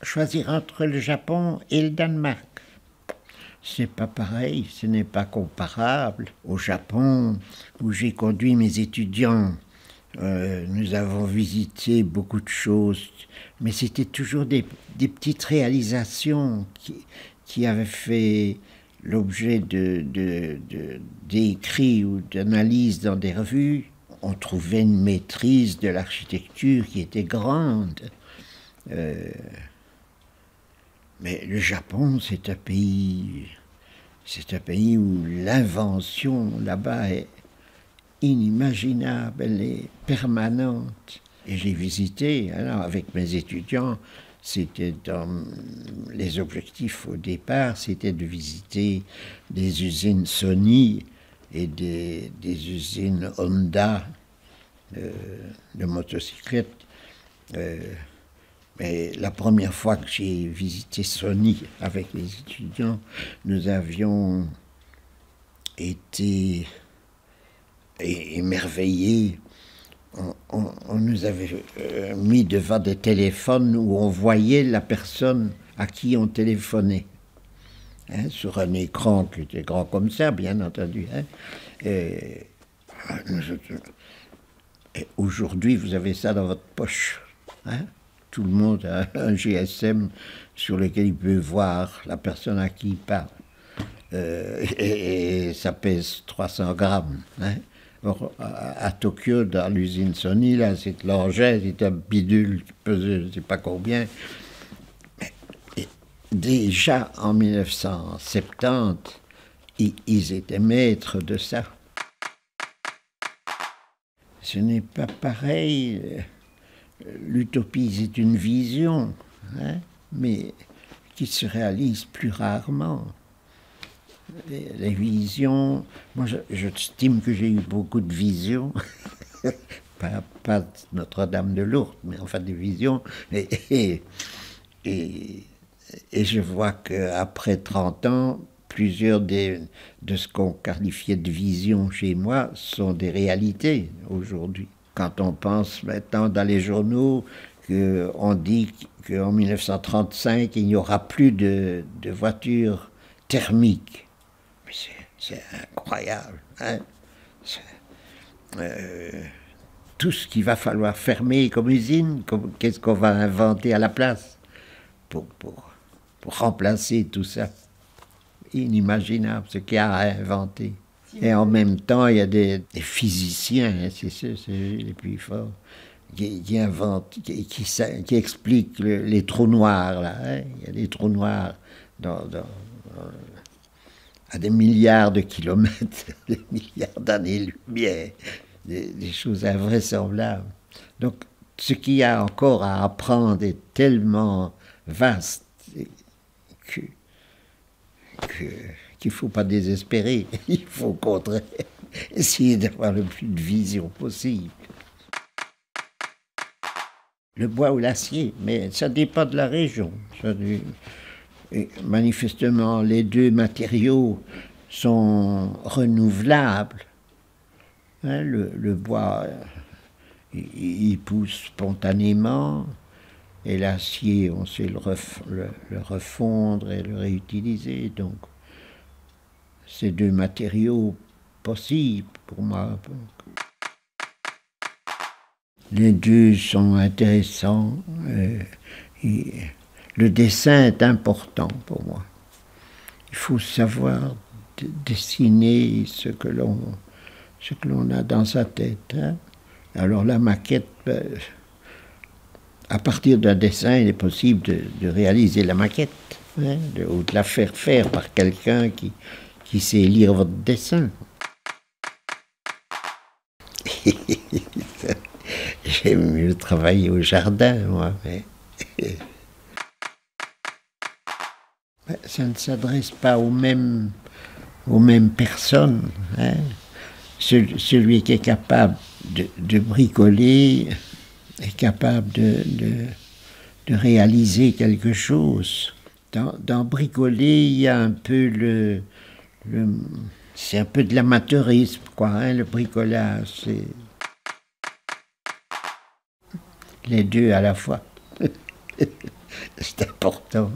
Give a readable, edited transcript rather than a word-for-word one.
choisir entre le Japon et le Danemark. C'est pas pareil, ce n'est pas comparable. Au Japon, où j'ai conduit mes étudiants, nous avons visité beaucoup de choses, mais c'était toujours des petites réalisations qui avaient fait l'objet d'écrits ou d'analyses dans des revues. On trouvait une maîtrise de l'architecture qui était grande. Mais le Japon, c'est un pays où l'invention là-bas est inimaginable, elle est permanente. Et j'ai visité, alors avec mes étudiants, c'était dans les objectifs au départ, c'était de visiter des usines Sony et des usines Honda de motocyclettes. Mais la première fois que j'ai visité Sony avec les étudiants, nous avions été émerveillés. On nous avait mis devant des téléphones où on voyait la personne à qui on téléphonait. Hein, sur un écran qui était grand comme ça, bien entendu. Hein. Et aujourd'hui, vous avez ça dans votre poche. Hein. Tout le monde a un GSM sur lequel il peut voir la personne à qui il parle. Et ça pèse 300 grammes. Hein. Or, à Tokyo, dans l'usine Sony, là, c'est l'engin, c'est un bidule qui pesait je ne sais pas combien. Et déjà en 1970, ils étaient maîtres de ça. Ce n'est pas pareil. L'utopie, c'est une vision, hein, mais qui se réalise plus rarement. Les visions, moi j'estime que j'ai eu beaucoup de visions, pas Notre-Dame de Lourdes, mais enfin des visions, et je vois qu'après 30 ans, plusieurs de ce qu'on qualifiait de visions chez moi sont des réalités aujourd'hui. Quand on pense maintenant dans les journaux qu'on dit qu'en 1935, il n'y aura plus de voitures thermiques. Mais c'est incroyable. Hein? Tout ce qu'il va falloir fermer comme usine, qu'est-ce qu'on va inventer à la place pour remplacer tout ça. Inimaginable ce qu'il y a à inventer. Et en même temps, il y a des physiciens, hein, c'est ceux les plus forts, qui inventent, qui expliquent les trous noirs. Là, hein. Il y a des trous noirs à des milliards de kilomètres, des milliards d'années-lumière, des choses invraisemblables. Donc, ce qu'il y a encore à apprendre est tellement vaste qu'il ne faut pas désespérer. Il faut au contraire essayer d'avoir le plus de vision possible. Le bois ou l'acier, mais ça dépend de la région. Et manifestement, les deux matériaux sont renouvelables. Hein, le bois, il pousse spontanément, et l'acier, on sait le refondre et le réutiliser. Donc, ces deux matériaux possibles pour moi. Les deux sont intéressants. Le dessin est important pour moi. Il faut savoir dessiner ce que l'on a dans sa tête. Hein. Alors la maquette, à partir d'un dessin, il est possible de réaliser la maquette, hein, ou de la faire faire par quelqu'un qui sait lire votre dessin. J'aime mieux travailler au jardin, moi, mais ça ne s'adresse pas aux mêmes personnes. Hein. Celui qui est capable de bricoler est capable de réaliser quelque chose. Dans bricoler, il y a un peu c'est un peu de l'amateurisme, quoi, hein, le bricolage. C'est les deux à la fois. C'est important.